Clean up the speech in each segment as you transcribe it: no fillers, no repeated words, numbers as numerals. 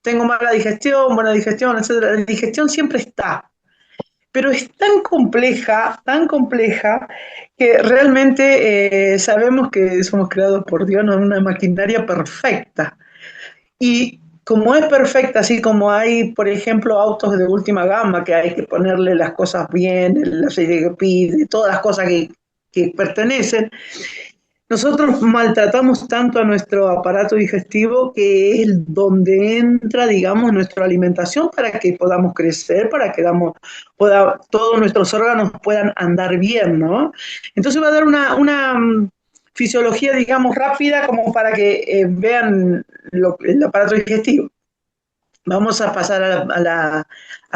tengo mala digestión, buena digestión, etcétera. La digestión siempre está, pero es tan compleja, que realmente sabemos que somos creados por Dios, no en una maquinaria perfecta. Y como es perfecta, así como hay, por ejemplo, autos de última gama, que hay que ponerle las cosas bien, el aceite que pide, todas las cosas que pertenecen, nosotros maltratamos tanto a nuestro aparato digestivo, que es donde entra, digamos, nuestra alimentación para que podamos crecer, para que todos nuestros órganos puedan andar bien, ¿no? Entonces va a dar una fisiología, digamos, rápida, como para que vean el aparato digestivo. Vamos a pasar a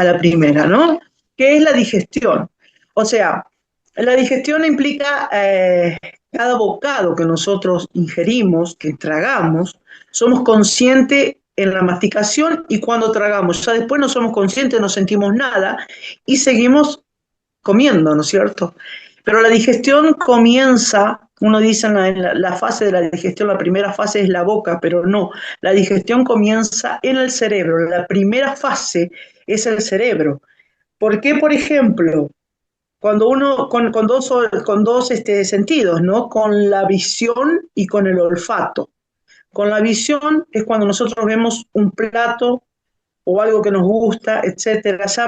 la primera, ¿no? ¿Qué es la digestión? O sea, la digestión implica cada bocado que nosotros ingerimos, que tragamos, somos conscientes en la masticación y cuando tragamos. Ya después no somos conscientes, no sentimos nada y seguimos comiendo, ¿no es cierto? Pero la digestión comienza, uno dice en la fase de la digestión, la primera fase es la boca, pero no, la digestión comienza en el cerebro, la primera fase es el cerebro. ¿Por qué, por ejemplo, cuando uno, con dos sentidos, ¿no? Con la visión y con el olfato? Con la visión es cuando nosotros vemos un plato o algo que nos gusta, etcétera, ya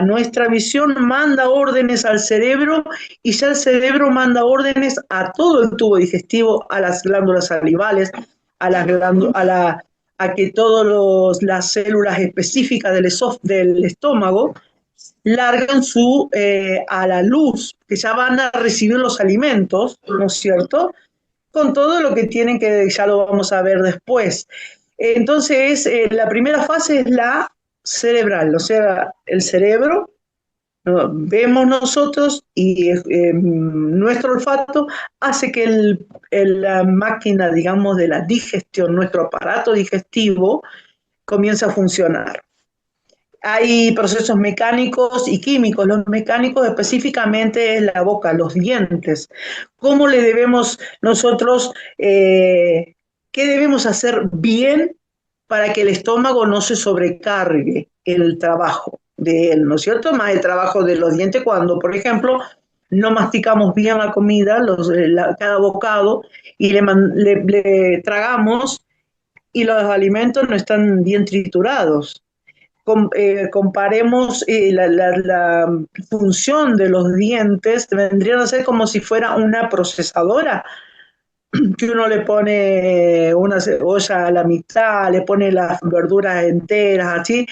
nuestra visión manda órdenes al cerebro, y ya el cerebro manda órdenes a todo el tubo digestivo, a las glándulas salivales, a las glándulas, a que todas las células específicas del estómago largan a la luz, que ya van a recibir los alimentos, ¿no es cierto? Con todo lo que tienen, que ya lo vamos a ver después. Entonces, la primera fase es la cerebral, o sea, el cerebro, ¿no? Vemos nosotros, y nuestro olfato hace que la máquina, digamos, de la digestión, nuestro aparato digestivo, comience a funcionar. Hay procesos mecánicos y químicos. Los mecánicos específicamente es la boca, los dientes. ¿Cómo le debemos nosotros, qué debemos hacer bien para que el estómago no se sobrecargue el trabajo de él, ¿no es cierto? Más el trabajo de los dientes cuando, por ejemplo, no masticamos bien la comida, cada bocado, y le tragamos y los alimentos no están bien triturados. Comparemos la función de los dientes, vendrían a ser como si fuera una procesadora, que uno le pone una cebolla a la mitad, le pone las verduras enteras, así,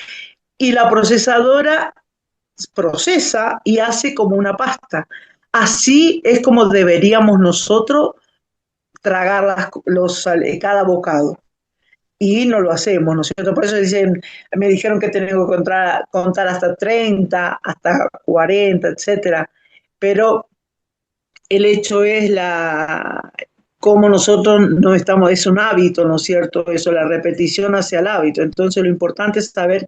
y la procesadora procesa y hace como una pasta. Así es como deberíamos nosotros tragar cada bocado, y no lo hacemos, ¿no es cierto? Por eso me dijeron que tengo que contar hasta 30, hasta 40, etcétera. Pero el hecho es cómo nosotros no estamos, es un hábito, ¿no es cierto? Eso, la repetición hacia el hábito. Entonces lo importante es saber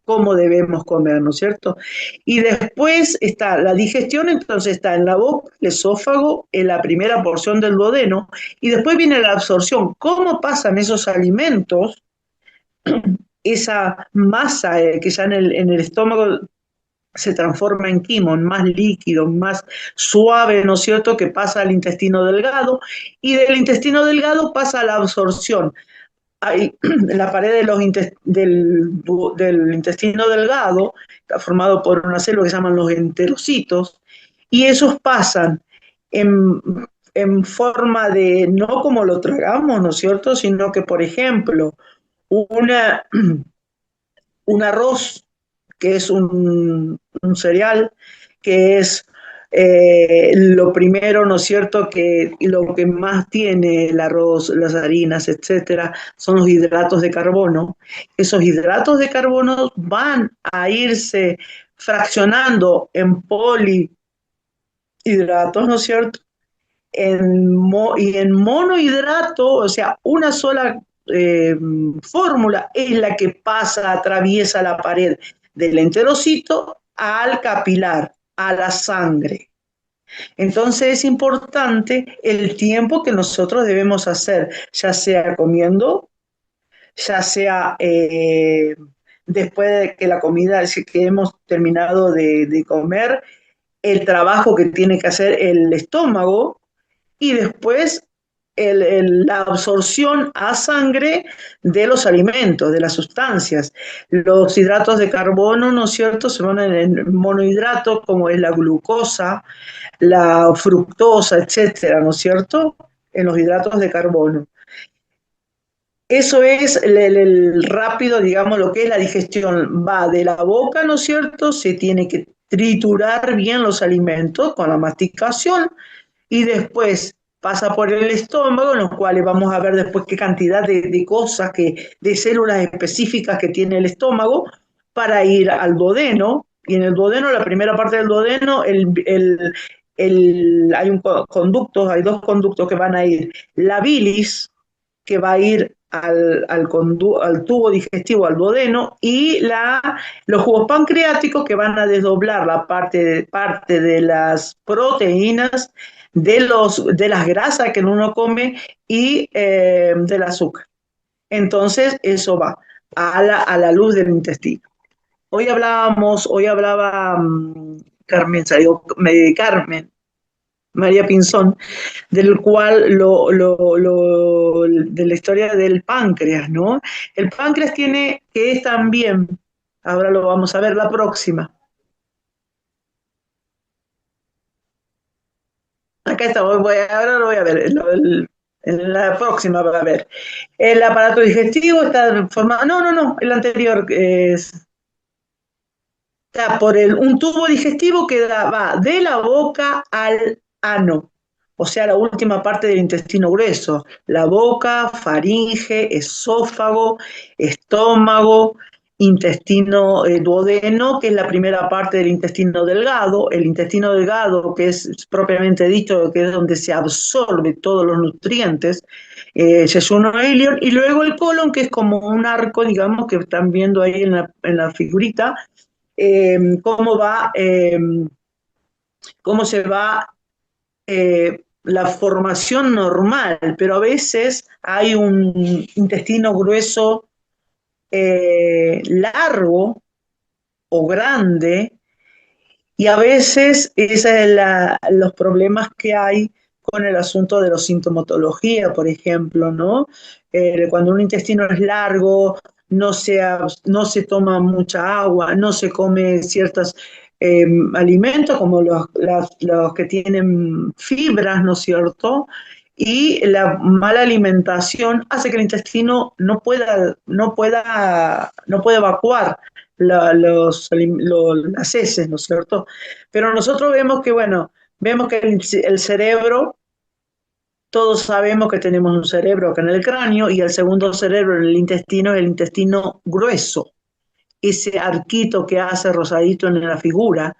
cómo debemos comer, ¿no es cierto? Y después está la digestión, entonces está en la boca, el esófago, en la primera porción del duodeno, y después viene la absorción. ¿Cómo pasan esos alimentos, esa masa que ya en el estómago se transforma en quimo, en más líquido, más suave, ¿no es cierto?, que pasa al intestino delgado, y del intestino delgado pasa a la absorción? Hay la pared del intestino delgado, está formado por una célula que se llaman los enterocitos, y esos pasan en, en forma de, no como lo tragamos, ¿no es cierto?, sino que, por ejemplo, una, un arroz, que es un cereal, que es lo primero, ¿no es cierto?, que lo que más tiene el arroz, las harinas, etcétera, son los hidratos de carbono. Esos hidratos de carbono van a irse fraccionando en polihidratos, ¿no es cierto? Y en monohidrato, o sea, una sola fórmula es la que atraviesa la pared del enterocito al capilar, a la sangre. Entonces es importante el tiempo que nosotros debemos hacer, ya sea comiendo ya sea después de que la comida, que hemos terminado de comer, el trabajo que tiene que hacer el estómago y después la absorción a sangre de los alimentos, de las sustancias. Los hidratos de carbono, ¿no es cierto?, se van en monohidratos como es la glucosa, la fructosa, etcétera, ¿no es cierto?, en los hidratos de carbono. Eso es el rápido, digamos, lo que es la digestión. Va de la boca, ¿no es cierto? Se tiene que triturar bien los alimentos con la masticación y después pasa por el estómago, en los cuales vamos a ver después qué cantidad de cosas, de células específicas que tiene el estómago para ir al duodeno. Y en el duodeno, la primera parte del duodeno, hay hay dos conductos que van a ir. La bilis, que va a ir al tubo digestivo, al duodeno, y los jugos pancreáticos que van a desdoblar la parte de las proteínas, de las grasas que uno come y del azúcar. Entonces, eso va a la luz del intestino. Hoy hablaba Carmen, Carmen, María Pinzón, del cual de la historia del páncreas, ¿no? El páncreas tiene, que es también, ahora lo vamos a ver la próxima. Acá está, ahora lo voy a ver, en la próxima va a ver. El aparato digestivo está formado, no, el anterior está por un tubo digestivo que va de la boca al ano, o sea, la última parte del intestino grueso, la boca, faringe, esófago, estómago, intestino duodeno, que es la primera parte del intestino delgado, el intestino delgado, que es propiamente dicho, que es donde se absorbe todos los nutrientes, yeyuno e ilion, y luego el colon, que es como un arco, digamos, que están viendo ahí en la figurita, cómo cómo se va la formación normal, pero a veces hay un intestino grueso largo o grande y a veces esos son los problemas que hay con el asunto de la sintomatología, por ejemplo, ¿no? Cuando un intestino es largo, no se toma mucha agua, no se come ciertos alimentos como los que tienen fibras, ¿no es cierto? Y la mala alimentación hace que el intestino no pueda evacuar las heces, ¿no es cierto? Pero nosotros vemos que, bueno, vemos que el cerebro, todos sabemos que tenemos un cerebro acá en el cráneo y el segundo cerebro en el intestino es el intestino grueso, ese arquito que hace rosadito en la figura,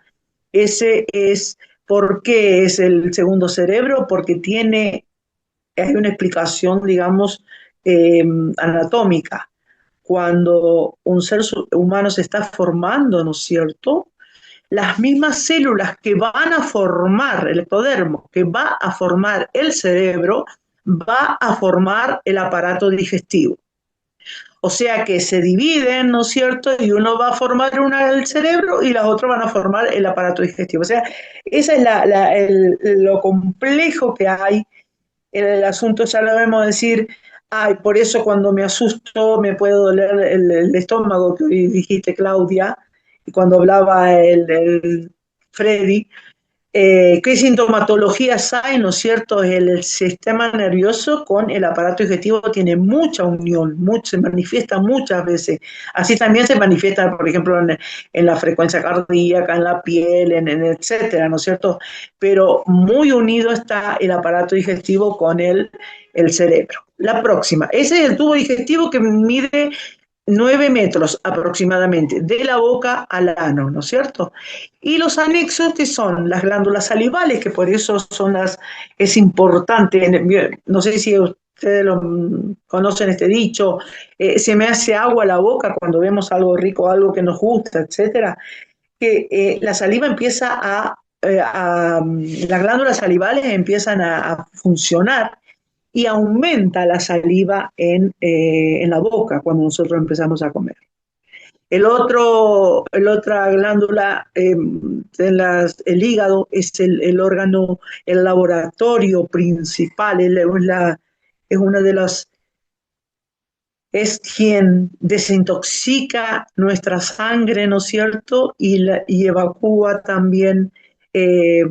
ese es, ¿por qué es el segundo cerebro? Porque hay una explicación, digamos, eh, anatómica. Cuando un ser humano se está formando, ¿no es cierto? Las mismas células que van a formar el ectodermo, que va a formar el cerebro, va a formar el aparato digestivo. O sea que se dividen, ¿no es cierto? Y uno va a formar el cerebro y las otras van a formar el aparato digestivo. O sea, esa es lo complejo que hay en el asunto. Ya lo vemos decir, ay, por eso cuando me asusto me puede doler el estómago, que hoy dijiste, Claudia, y cuando hablaba el Freddy, ¿qué sintomatologías hay, no es cierto? El sistema nervioso con el aparato digestivo tiene mucha unión, se manifiesta muchas veces. Así también se manifiesta, por ejemplo, en la frecuencia cardíaca, en la piel, en etcétera, ¿no es cierto? Pero muy unido está el aparato digestivo con el cerebro. La próxima, ese es el tubo digestivo que mide 9 metros aproximadamente, de la boca al ano, ¿no es cierto? Y los anexos, que son las glándulas salivales, que por eso es importante, no sé si ustedes conocen este dicho, se me hace agua la boca cuando vemos algo rico, algo que nos gusta, etcétera, que la saliva empieza las glándulas salivales empiezan a funcionar y aumenta la saliva en la boca cuando nosotros empezamos a comer. El otra glándula, el hígado, es el órgano, el laboratorio principal, es una de las, es quien desintoxica nuestra sangre, ¿no es cierto? Y evacúa también eh,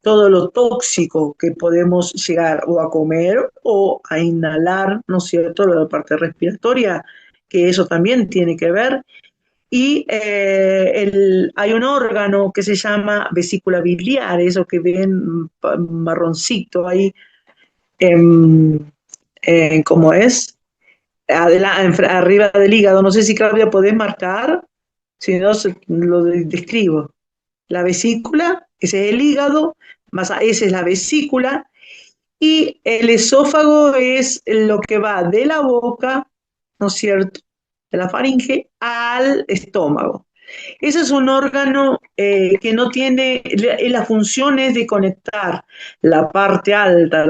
todo lo tóxico que podemos llegar o a comer o a inhalar, ¿no es cierto? La parte respiratoria, que eso también tiene que ver. Y hay un órgano que se llama vesícula biliar, eso que ven marroncito ahí, ¿cómo es? Arriba del hígado. No sé si Claudia podés marcar, si no lo describo. La vesícula, ese es el hígado, esa es la vesícula, y el esófago es lo que va de la boca, ¿no es cierto?, de la faringe al estómago. Ese es un órgano que no tiene, la función es de conectar la parte alta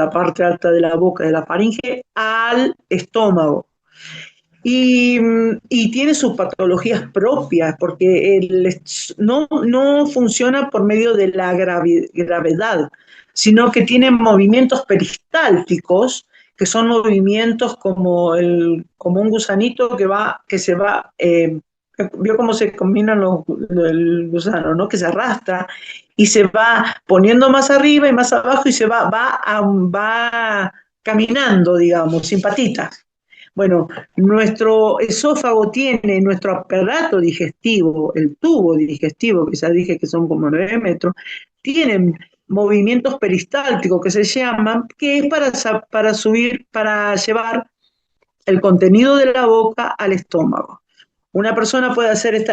de la boca, de la faringe, al estómago. Y tiene sus patologías propias, porque no funciona por medio de la gravedad, sino que tiene movimientos peristálticos, que son movimientos como un gusanito que se va, vio cómo se combinan el gusano, ¿no? Que se arrastra y se va poniendo más arriba y más abajo y va caminando, digamos, sin patitas. Bueno, nuestro esófago tiene, nuestro aparato digestivo, el tubo digestivo, que ya dije que son como 9 metros, tienen movimientos peristálticos que se llaman, que es para subir, para llevar el contenido de la boca al estómago. Una persona puede hacer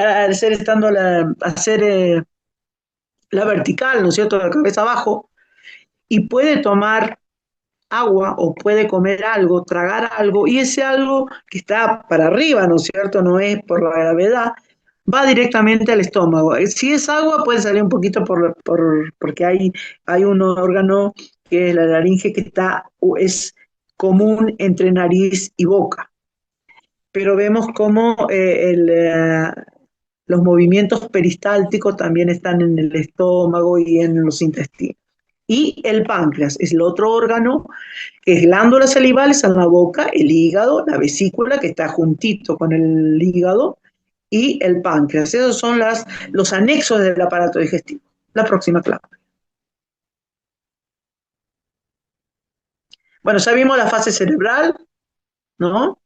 la vertical, ¿no es cierto?, de la cabeza abajo, y puede tomar agua o puede comer algo, tragar algo, y ese algo que está para arriba, ¿no es cierto?, no es por la gravedad, va directamente al estómago. Si es agua, puede salir un poquito porque hay un órgano que es la laringe que es común entre nariz y boca. Pero vemos cómo los movimientos peristálticos también están en el estómago y en los intestinos. Y el páncreas es el otro órgano, que es glándulas salivales en la boca, el hígado, la vesícula, que está juntito con el hígado, y el páncreas. Esos son los anexos del aparato digestivo. La próxima clase. Bueno, ya vimos la fase cerebral, ¿no?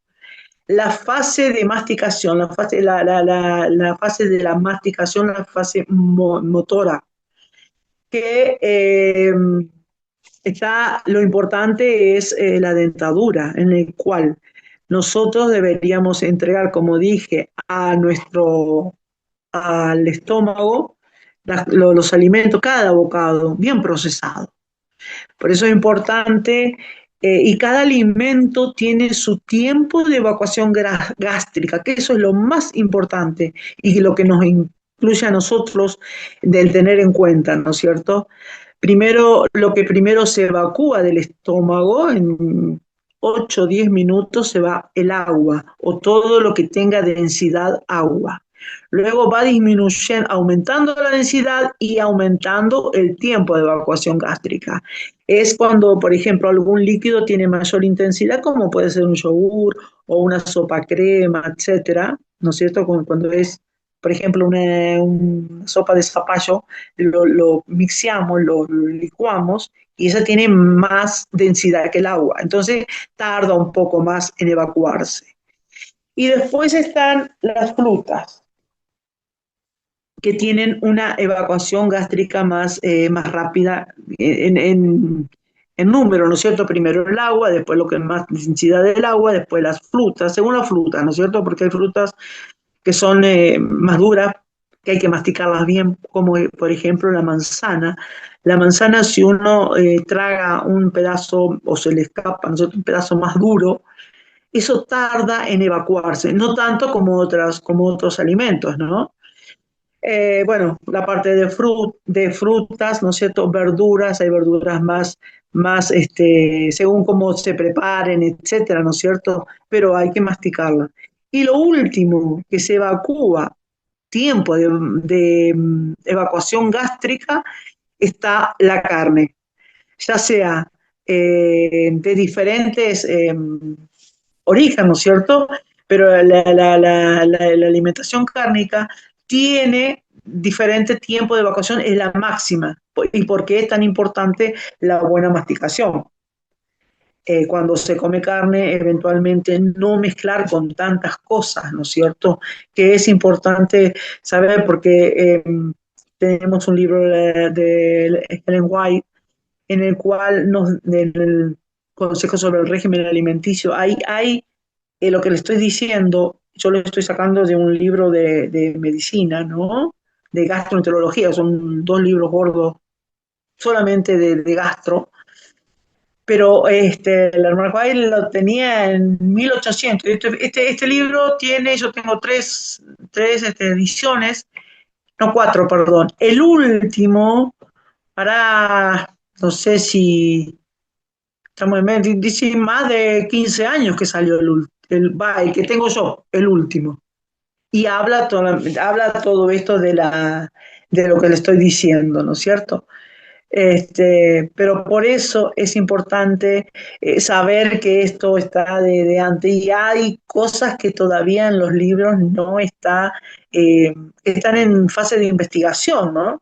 La fase de masticación, la fase de la masticación, la fase motora, que lo importante es la dentadura, en el cual nosotros deberíamos entregar, como dije, al estómago los alimentos, cada bocado, bien procesado. Por eso es importante, y cada alimento tiene su tiempo de evacuación gástrica, que eso es lo más importante y lo que nos incluye a nosotros del tener en cuenta, ¿no es cierto? Lo que primero se evacúa del estómago, en 8 o 10 minutos se va el agua o todo lo que tenga densidad agua. Luego va disminuyendo, aumentando la densidad y aumentando el tiempo de evacuación gástrica. Es cuando, por ejemplo, algún líquido tiene mayor intensidad, como puede ser un yogur o una sopa crema, etcétera, ¿no es cierto? Cuando es, por ejemplo, una sopa de zapallo, lo mixeamos, lo licuamos y esa tiene más densidad que el agua. Entonces tarda un poco más en evacuarse. Y después están las frutas, que tienen una evacuación gástrica más rápida en número, ¿no es cierto? Primero el agua, después lo que es más densidad del agua, después las frutas, según las frutas, ¿no es cierto? Porque hay frutas que son más duras, que hay que masticarlas bien, como por ejemplo la manzana. La manzana, si uno traga un pedazo o se le escapa, ¿no es cierto?, un pedazo más duro, eso tarda en evacuarse, no tanto como otros alimentos, ¿no? bueno, la parte de frutas, ¿no es cierto? Verduras, hay verduras más según cómo se preparen, etcétera, ¿no es cierto? Pero hay que masticarla. Y lo último que se evacúa, tiempo de evacuación gástrica, está la carne, ya sea de diferentes origen, ¿no es cierto? Pero la alimentación cárnica tiene diferente tiempo de evacuación, es la máxima. ¿Y por qué es tan importante la buena masticación? Cuando se come carne, eventualmente no mezclar con tantas cosas, ¿no es cierto? Que es importante saber porque tenemos un libro de Helen White en el cual en el Consejo sobre el régimen alimenticio hay lo que le estoy diciendo, yo lo estoy sacando de un libro de medicina, ¿no? De gastroenterología, son dos libros gordos solamente de gastro, pero el hermano White lo tenía en 1800. Este libro tiene, yo tengo tres ediciones, no cuatro, perdón. El último, para, no sé si estamos en medio, dice más de 15 años que salió el que tengo yo, el último. Y habla todo esto de lo que le estoy diciendo, ¿no es cierto? Pero por eso es importante saber que esto está de antes y hay cosas que todavía en los libros no están en fase de investigación, ¿no?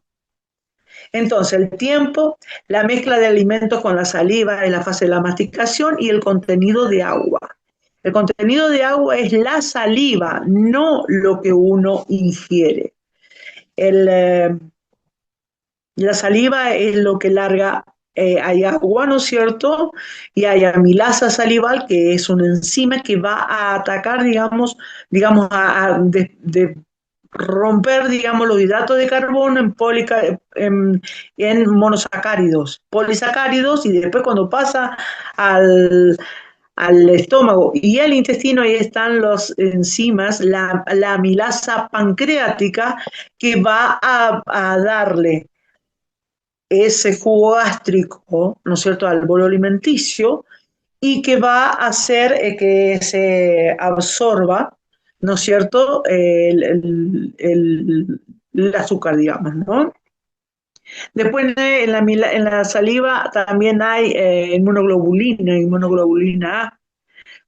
Entonces, el tiempo, la mezcla de alimentos con la saliva en la fase de la masticación y el contenido de agua. El contenido de agua es la saliva, no lo que uno ingiere. El, eh, la saliva es lo que larga, hay agua, ¿no es cierto? Y hay amilasa salival, que es una enzima que va a atacar, digamos de romper, digamos, los hidratos de carbono en monosacáridos, polisacáridos, y después cuando pasa al, al estómago y al intestino, ahí están las enzimas, la amilasa pancreática, que va a darle ese jugo gástrico, ¿no es cierto?, al bolo alimenticio y que va a hacer que se absorba, ¿no es cierto?, el azúcar, digamos, ¿no? Después en la saliva también hay inmunoglobulina A.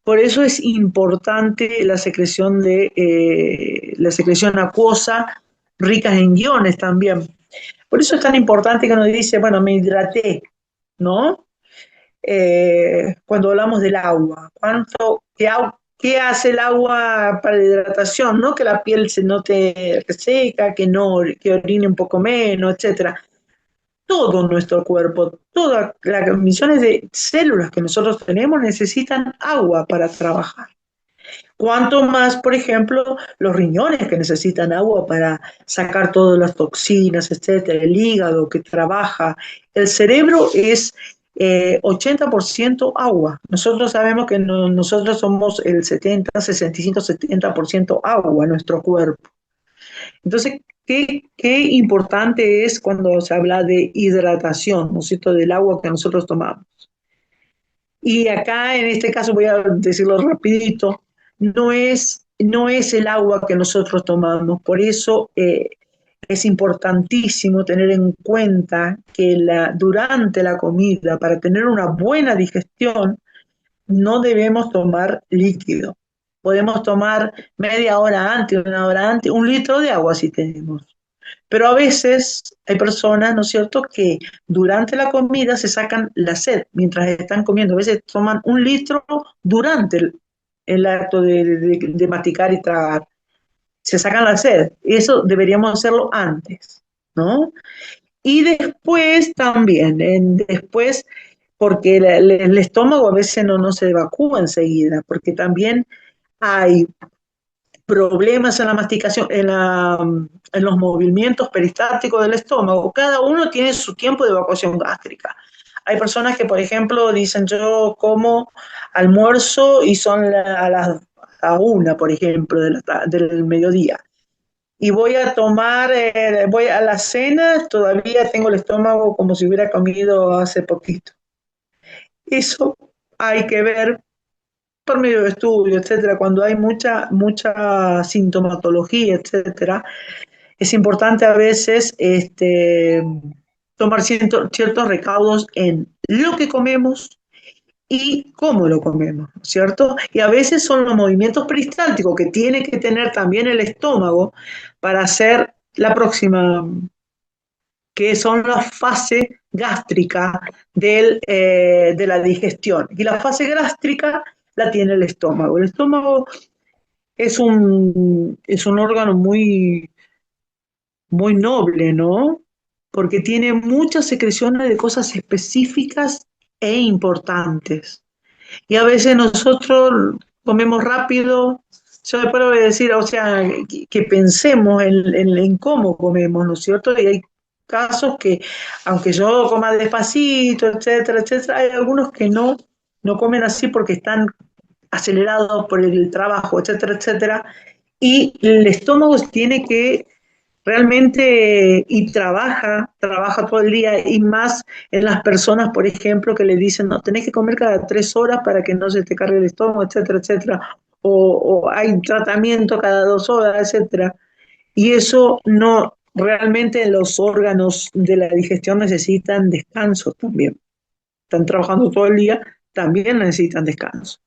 Por eso es importante la secreción acuosa, ricas en iones también. Por eso es tan importante que uno dice, bueno, me hidraté, ¿no? Cuando hablamos del agua, ¿qué hace el agua para la hidratación? ¿No? Que la piel se note seca, que orine un poco menos, etcétera. Todo nuestro cuerpo, todas las millones de células que nosotros tenemos necesitan agua para trabajar. Cuanto más, por ejemplo, los riñones que necesitan agua para sacar todas las toxinas, etcétera, el hígado que trabaja, el cerebro es 80% agua. Nosotros sabemos que nosotros somos el 65-70% agua, nuestro cuerpo. Entonces, qué importante es cuando se habla de hidratación, ¿no es cierto?, del agua que nosotros tomamos. Y acá, en este caso, voy a decirlo rapidito, no es el agua que nosotros tomamos. Por eso es importantísimo tener en cuenta que durante la comida, para tener una buena digestión, no debemos tomar líquido. Podemos tomar media hora antes, una hora antes, 1 litro de agua si tenemos. Pero a veces hay personas, ¿no es cierto?, que durante la comida se sacan la sed mientras están comiendo. A veces toman 1 litro durante el acto de masticar y tragar. Se sacan la sed. Eso deberíamos hacerlo antes, ¿no? Y después también, después, porque el estómago a veces no se evacúa enseguida, porque también hay problemas en la masticación, en los movimientos peristálticos del estómago. Cada uno tiene su tiempo de evacuación gástrica. Hay personas que, por ejemplo, dicen yo como almuerzo y son a las 1, por ejemplo, del mediodía. y voy a tomar, voy a la cena, todavía tengo el estómago como si hubiera comido hace poquito. Eso hay que ver por medio de estudios, etcétera, cuando hay mucha sintomatología, etcétera, es importante a veces tomar ciertos recaudos en lo que comemos y cómo lo comemos, ¿cierto? Y a veces son los movimientos peristálticos que tiene que tener también el estómago para hacer la próxima, que son la fase gástrica de la digestión. Y la fase gástrica la tiene el estómago. El estómago es un órgano muy noble, ¿no? Porque tiene muchas secreciones de cosas específicas e importantes. Y a veces nosotros comemos rápido. Yo después voy a decir, o sea, que pensemos en cómo comemos, ¿no es cierto? Y hay casos que, aunque yo coma despacito, etcétera, etcétera, hay algunos que no comen así porque están acelerados por el trabajo, etcétera, etcétera. Y el estómago tiene que realmente y trabaja todo el día y más en las personas, por ejemplo, que le dicen, no, tenés que comer cada 3 horas para que no se te cargue el estómago, etcétera, etcétera, o hay tratamiento cada 2 horas, etcétera. Y eso no, realmente los órganos de la digestión necesitan descanso también. Están trabajando todo el día, también necesitan descanso.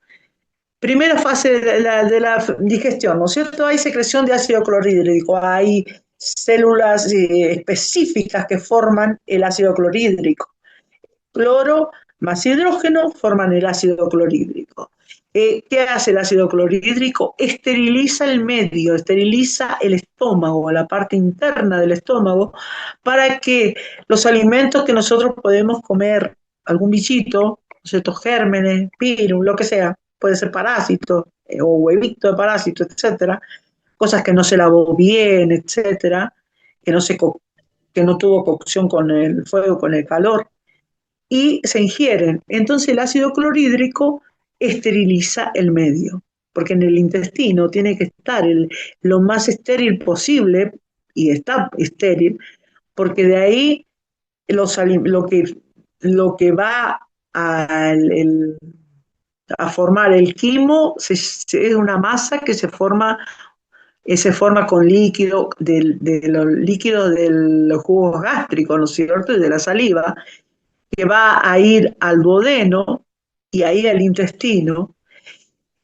Primera fase de la digestión, ¿no es cierto? Hay secreción de ácido clorhídrico, hay células específicas que forman el ácido clorhídrico. Cloro más hidrógeno forman el ácido clorhídrico. ¿Qué hace el ácido clorhídrico? Esteriliza el medio, esteriliza el estómago, la parte interna del estómago, para que los alimentos que nosotros podemos comer, algún bichito, ciertos gérmenes, virus, lo que sea, puede ser parásito o huevito de parásito, etcétera, cosas que no se lavó bien, etcétera, que no, se que no tuvo cocción con el fuego, con el calor, y se ingieren. Entonces el ácido clorhídrico esteriliza el medio, porque en el intestino tiene que estar lo más estéril posible, y está estéril, porque de ahí lo que va a formar el quimo es una masa que se forma con líquido, de los líquidos de los jugos gástricos, ¿no es cierto? Y de la saliva, que va a ir al duodeno y ahí al intestino.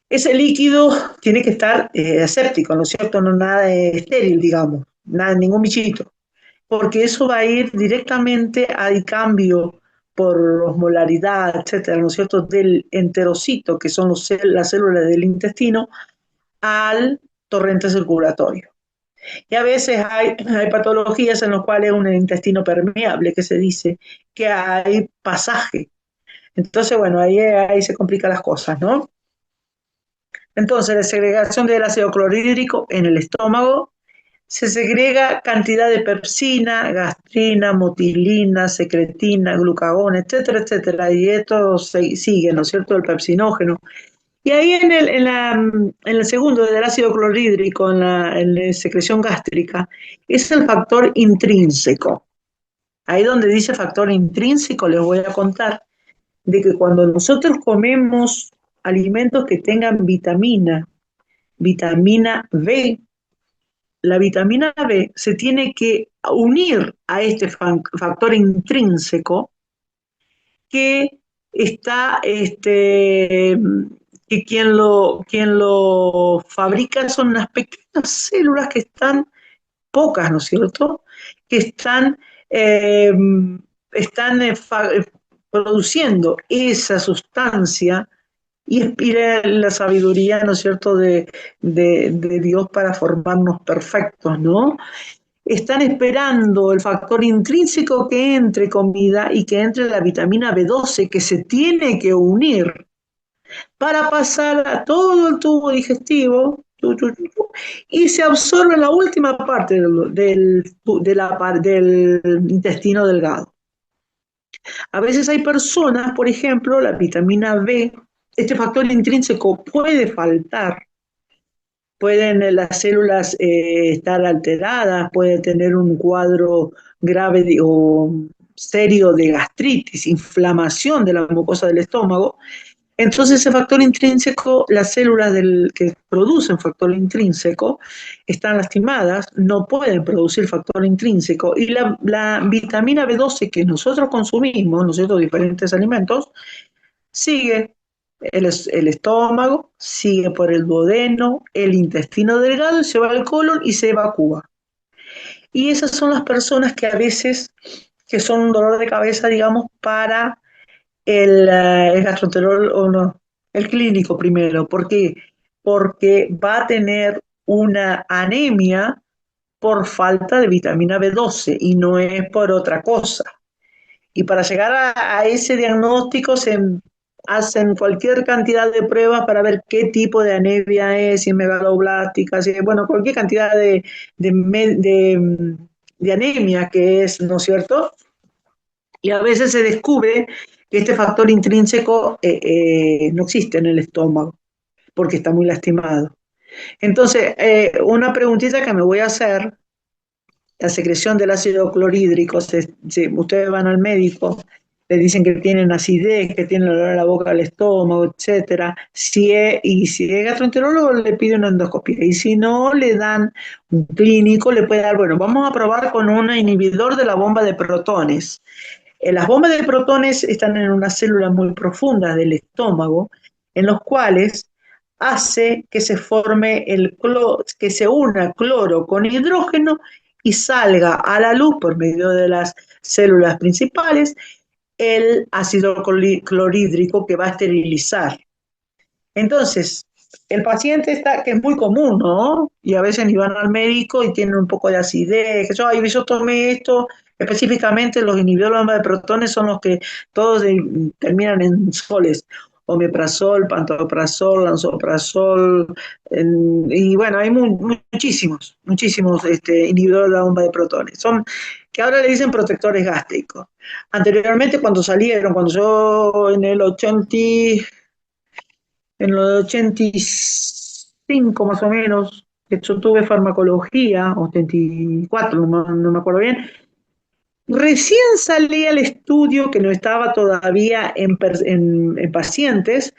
Ese líquido tiene que estar aséptico, ¿no es cierto? No nada estéril, digamos, nada, ningún bichito, porque eso va a ir directamente al cambio por osmolaridad, etcétera, ¿no es cierto?, del enterocito, que son las células del intestino, al torrente circulatorio. Y a veces hay patologías en las cuales un intestino permeable, que se dice, que hay pasaje. Entonces, bueno, ahí se complican las cosas, ¿no? Entonces, la segregación del ácido clorhídrico en el estómago, se segrega cantidad de pepsina, gastrina, motilina, secretina, glucagón, etcétera, etcétera, y esto sigue, ¿no es cierto?, el pepsinógeno. Y ahí en el segundo del ácido clorhídrico, en la secreción gástrica, es el factor intrínseco. Ahí donde dice factor intrínseco, les voy a contar de que cuando nosotros comemos alimentos que tengan vitamina B, la vitamina B se tiene que unir a este factor intrínseco que está, que quien lo fabrica son unas pequeñas células que están, pocas, ¿no es cierto?, que eh, están produciendo esa sustancia y inspira la sabiduría, ¿no es cierto?, de Dios para formarnos perfectos, ¿no? Están esperando el factor intrínseco que entre comida y que entre la vitamina B12 que se tiene que unir para pasar a todo el tubo digestivo y se absorbe en la última parte del intestino delgado. A veces hay personas, por ejemplo, la vitamina B, este factor intrínseco puede faltar pueden las células estar alteradas, puede tener un cuadro grave o serio de gastritis, inflamación de la mucosa del estómago. Entonces ese factor intrínseco, las células que producen factor intrínseco están lastimadas, no pueden producir factor intrínseco y la vitamina B12 que nosotros consumimos, nosotros diferentes alimentos, sigue el estómago, sigue por el duodeno, el intestino delgado, y se va al colon y se evacúa. Y esas son las personas que a veces, que son un dolor de cabeza, digamos, para el gastroenterólogo, no, el clínico primero. ¿Por qué? Porque va a tener una anemia por falta de vitamina B12 y no es por otra cosa. Y para llegar a ese diagnóstico se hacen cualquier cantidad de pruebas para ver qué tipo de anemia es, si es megaloblástica, si, bueno, cualquier cantidad de, de anemia que es, ¿no es cierto? Y a veces se descubre que este factor intrínseco no existe en el estómago porque está muy lastimado. Entonces, una preguntita que me voy a hacer, la secreción del ácido clorhídrico, si ustedes van al médico, le dicen que tienen acidez, que tienen olor a la boca, al estómago, etcétera. Y si es gastroenterólogo, le pide una endoscopia. Y si no, le dan un clínico, le puede dar, bueno, vamos a probar con un inhibidor de la bomba de protones. Las bombas de protones están en unas células muy profundas del estómago, en los cuales hace que se forme que se una cloro con hidrógeno y salga a la luz por medio de las células principales el ácido clorhídrico que va a esterilizar. Entonces, el paciente está, que es muy común, ¿no? Y a veces ni van al médico y tienen un poco de acidez, que yo tomé esto, específicamente los inhibidores de protones son los que todos terminan en soles, omeprazol, pantoprazol, lansoprazol, y bueno, hay muchísimos inhibidores de la bomba de protones. Son que ahora le dicen protectores gástricos. Anteriormente, cuando salieron, cuando yo en el 80, en los 85 más o menos, que yo tuve farmacología, 84, no me acuerdo bien, recién salía el estudio que no estaba todavía en pacientes,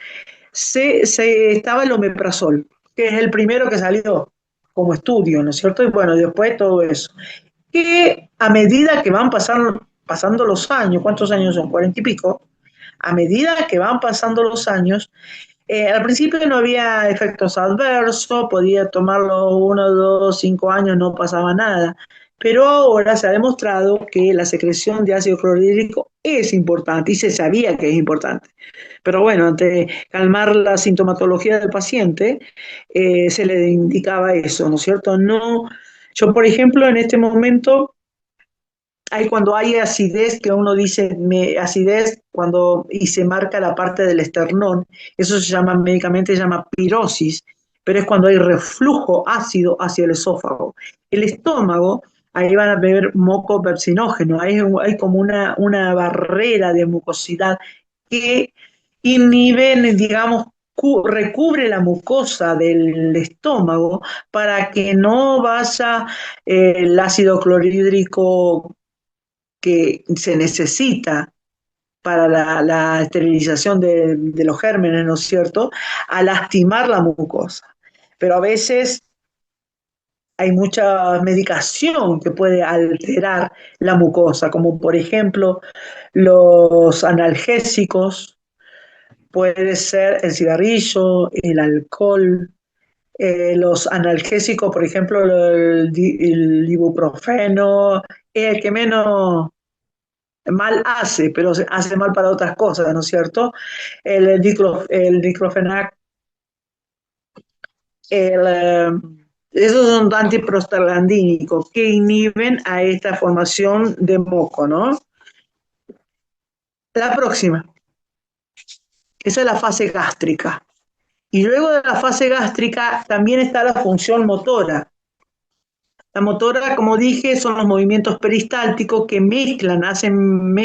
estaba el omeprazol, que es el primero que salió como estudio, ¿no es cierto? Y bueno, después todo eso. Que a medida que van pasando los años, ¿cuántos años son? 40 y pico. A medida que van pasando los años, al principio no había efectos adversos, podía tomarlo 1, 2, 5 años, no pasaba nada. Pero ahora se ha demostrado que la secreción de ácido clorhídrico es importante y se sabía que es importante. Pero bueno, ante calmar la sintomatología del paciente, se le indicaba eso, ¿no es cierto? No, yo, por ejemplo, en este momento cuando hay acidez, que uno dice acidez y se marca la parte del esternón, eso se llama médicamente se llama pirosis, pero es cuando hay reflujo ácido hacia el esófago. El estómago, ahí van a ver moco pepsinógeno, hay como una barrera de mucosidad que inhibe, digamos, recubre la mucosa del estómago para que no vaya el ácido clorhídrico que se necesita para la esterilización de los gérmenes, ¿no es cierto?, a lastimar la mucosa. Pero a veces hay mucha medicación que puede alterar la mucosa, como por ejemplo los analgésicos, puede ser el cigarrillo, el alcohol, los analgésicos, por ejemplo, el ibuprofeno, el que menos mal hace, pero hace mal para otras cosas, ¿no es cierto? El diclofenac, esos son antiprostaglandínicos que inhiben a esta formación de moco, ¿no? La próxima, esa es la fase gástrica. Y luego de la fase gástrica también está la función motora. La motora, como dije, son los movimientos peristálticos que hacen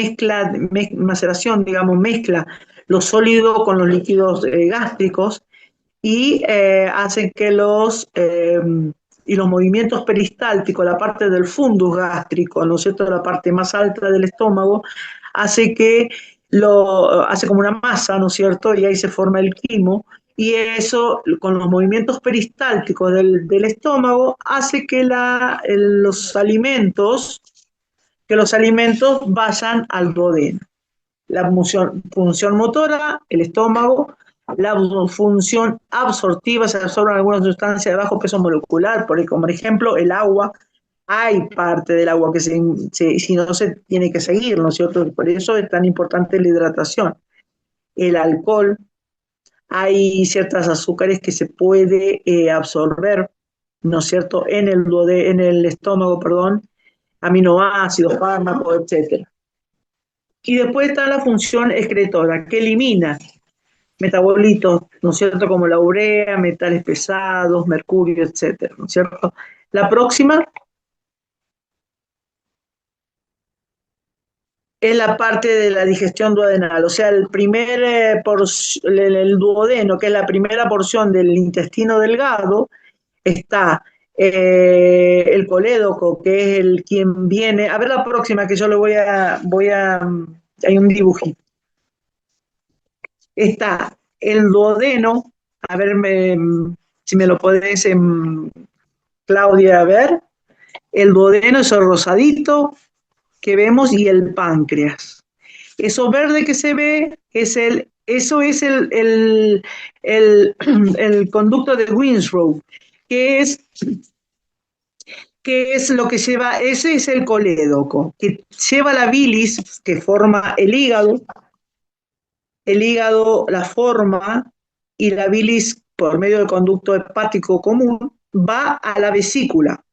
maceración, digamos, mezcla los sólidos con los líquidos gástricos y hacen que y los movimientos peristálticos, la parte del fundus gástrico, ¿no es cierto?, la parte más alta del estómago, hace que hace como una masa, ¿no es cierto?, y ahí se forma el quimo, y eso, con los movimientos peristálticos del estómago, hace que los alimentos vayan al duodeno. La función motora, el estómago, la función absortiva, se absorben algunas sustancias de bajo peso molecular, como por ejemplo el agua. Hay parte del agua que si no se tiene que seguir, ¿no es cierto? Por eso es tan importante la hidratación. El alcohol, hay ciertas azúcares que se puede absorber, ¿no es cierto?, en el estómago, perdón, aminoácidos, fármacos, etcétera. Y después está la función excretora, que elimina metabolitos, ¿no es cierto?, como la urea, metales pesados, mercurio, etcétera, ¿no es cierto? La próxima es la parte de la digestión duodenal, o sea, el duodeno, que es la primera porción del intestino delgado, está el colédoco, que es el quien viene. A ver la próxima, que yo lo hay un dibujito. Está el duodeno, a ver si me lo podés, Claudia, a ver. El duodeno es el rosadito que vemos y el páncreas. Eso verde que se ve eso es el, el conducto de Winslow, que es, que es lo que lleva, ese es el colédoco, que lleva la bilis que forma el hígado la forma y la bilis por medio del conducto hepático común va a la vesícula.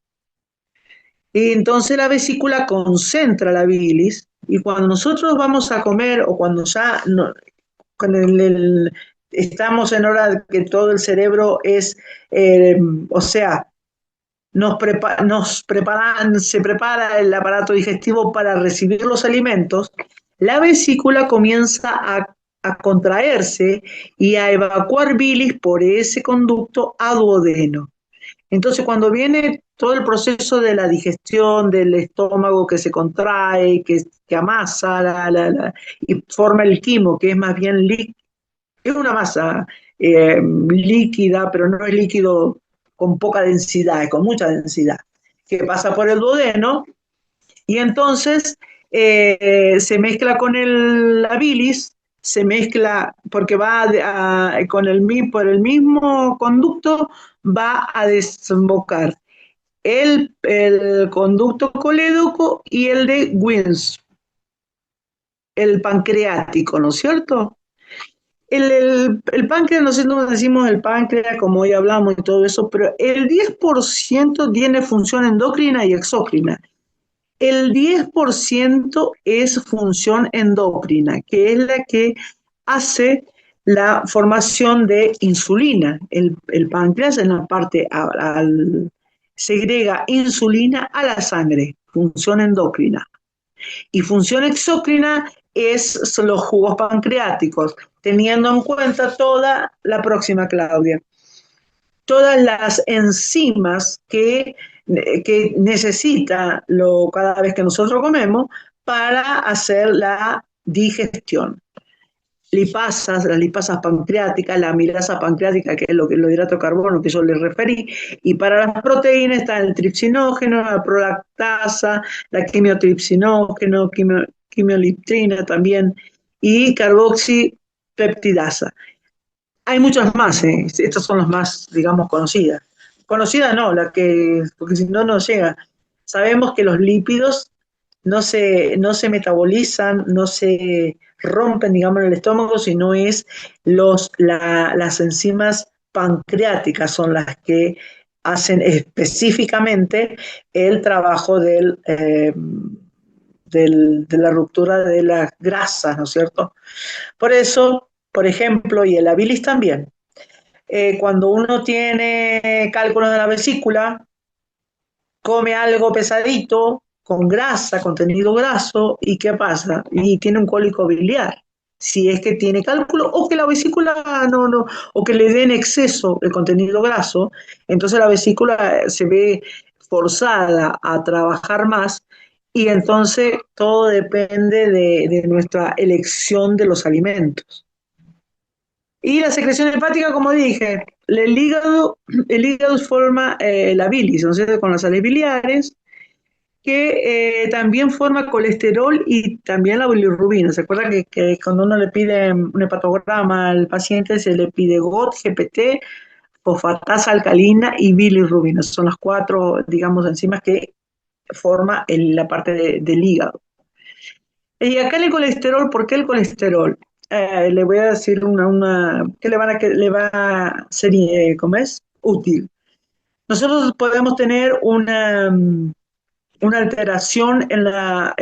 Y entonces la vesícula concentra la bilis y cuando nosotros vamos a comer o cuando ya no, con estamos en hora que todo el cerebro es, o sea, se prepara el aparato digestivo para recibir los alimentos, la vesícula comienza a contraerse y a evacuar bilis por ese conducto a duodeno. Entonces, cuando viene todo el proceso de la digestión del estómago que se contrae, que amasa y forma el quimo, que es más bien es una masa líquida, pero no es líquido con poca densidad, es con mucha densidad, que pasa por el duodeno y entonces se mezcla con la bilis, se mezcla porque por el mismo conducto va a desembocar el conducto colédoco y el de Wins, el pancreático, ¿no es cierto? El páncreas, no sé cómo decimos el páncreas, como hoy hablamos y todo eso, pero el 10% tiene función endocrina y exócrina. El 10% es función endocrina, que es la que hace la formación de insulina. El páncreas en la parte segrega insulina a la sangre, función endocrina. Y función exócrina son los jugos pancreáticos, teniendo en cuenta toda la próxima, Claudia, todas las enzimas que necesita cada vez que nosotros comemos para hacer la digestión. Las lipasas pancreáticas, la amilasa pancreática, que es los hidratos de carbono que yo les referí, y para las proteínas está el tripsinógeno, la prolactasa, la quimiotripsinógeno, quimioliptrina también, y carboxipeptidasa. Hay muchas más, estas son las más, digamos, conocidas. Conocidas no, porque si no, no llega. Sabemos que los lípidos no se metabolizan, no se rompen, digamos, en el estómago, sino es las enzimas pancreáticas son las que hacen específicamente el trabajo de la ruptura de las grasas, ¿no es cierto? Por eso, por ejemplo, y en la bilis también, cuando uno tiene cálculos de la vesícula, come algo pesadito, con grasa, contenido graso, ¿y qué pasa? Y tiene un cólico biliar. si es que tiene cálculo o que la vesícula no, o que le den exceso de contenido graso, entonces la vesícula se ve forzada a trabajar más y entonces todo depende de nuestra elección de los alimentos. Y la secreción hepática, como dije, el hígado forma la bilis, ¿no es cierto? Con las sales biliares, que también forma colesterol y también la bilirrubina. ¿Se acuerda que cuando uno le pide un hepatograma al paciente se le pide GOT, GPT, fosfatasa alcalina y bilirrubina? Son las cuatro, digamos, enzimas que forma la parte del hígado. Y acá el colesterol, ¿por qué el colesterol? Le voy a decir que le va a ser, ¿cómo es? Útil. Nosotros podemos tener una alteración en la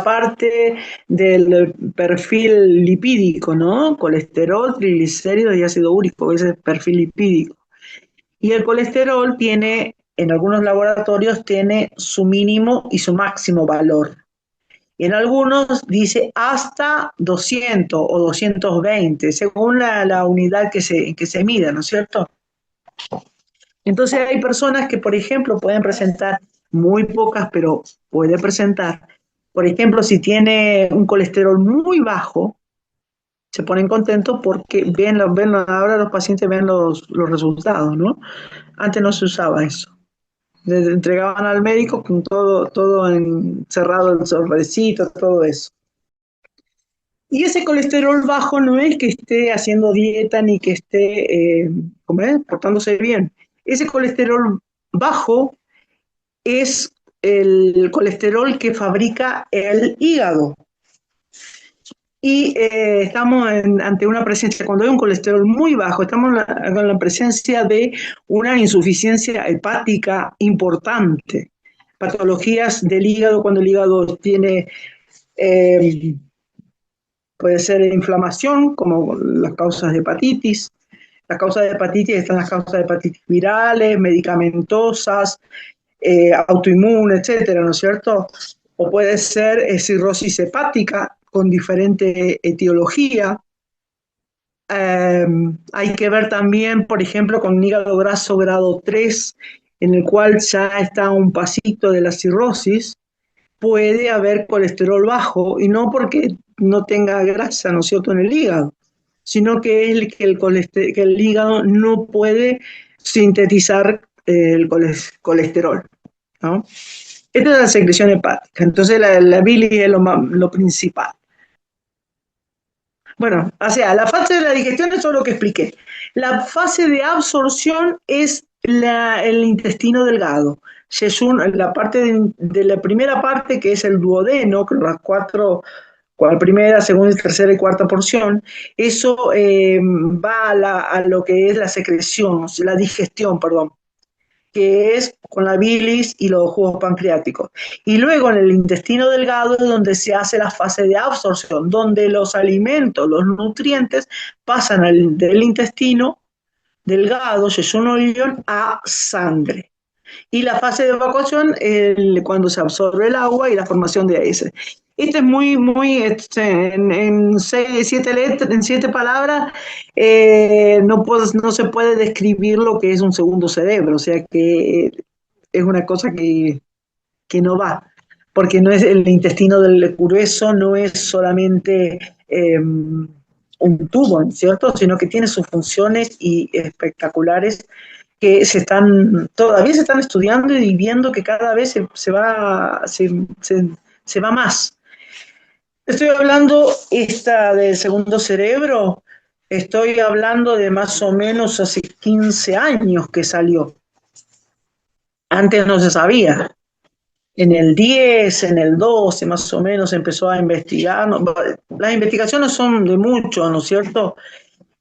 parte del perfil lipídico, ¿no? Colesterol, triglicéridos y ácido úrico, ese es el perfil lipídico. Y el colesterol tiene, en algunos laboratorios, tiene su mínimo y su máximo valor. Y en algunos dice hasta 200 o 220, según la unidad que se mida, ¿no es cierto? Entonces hay personas que, por ejemplo, pueden presentar muy pocas, pero puede presentar, por ejemplo, si tiene un colesterol muy bajo, se ponen contentos porque ahora los pacientes ven los resultados, ¿no? Antes no se usaba eso. Les entregaban al médico con todo encerrado, el sobrecito, todo eso. Y ese colesterol bajo no es que esté haciendo dieta ni que esté, ¿cómo es?, portándose bien. Ese colesterol bajo es el colesterol que fabrica el hígado. Y ante una presencia, cuando hay un colesterol muy bajo, estamos con la presencia de una insuficiencia hepática importante. Patologías del hígado, cuando el hígado tiene, eh, puede ser inflamación, como las causas de hepatitis. Las causas de hepatitis están las causas de hepatitis virales, medicamentosas, autoinmune, etcétera, ¿no es cierto? O puede ser cirrosis hepática con diferente etiología. Hay que ver también, por ejemplo, con hígado graso grado 3, en el cual ya está un pasito de la cirrosis, puede haber colesterol bajo, y no porque no tenga grasa, ¿no es cierto?, en el hígado, sino que que el hígado no puede sintetizar el colesterol, ¿no? Esta es la secreción hepática, entonces la bilis es lo principal. Bueno, o sea, la fase de la digestión es todo lo que expliqué. La fase de absorción es el intestino delgado. La parte de la primera parte, que es el duodeno, con las cuatro, primera, segunda, tercera y cuarta porción, eso va a lo que es la secreción, la digestión, perdón, que es con la bilis y los jugos pancreáticos. Y luego en el intestino delgado es donde se hace la fase de absorción, donde los alimentos, los nutrientes, pasan del intestino delgado, yeyuno ilion, a sangre. Y la fase de evacuación cuando se absorbe el agua y la formación de heces. Este es en siete palabras, no se puede describir lo que es un segundo cerebro, o sea que es una cosa que no va, porque no es el intestino del grueso, no es solamente un tubo, ¿cierto? Sino que tiene sus funciones y espectaculares que todavía se están estudiando y viendo que cada vez se va más. Estoy hablando del segundo cerebro, estoy hablando de más o menos hace 15 años que salió. Antes no se sabía. En el 10, en el 12 más o menos empezó a investigar. ¿No? Las investigaciones son de mucho, ¿no es cierto?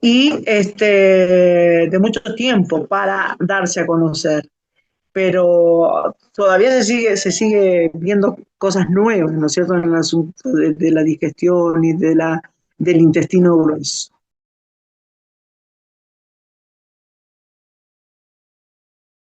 Y de mucho tiempo para darse a conocer. Pero todavía se sigue viendo cosas nuevas, ¿no es cierto?, en el asunto de la digestión y del intestino grueso.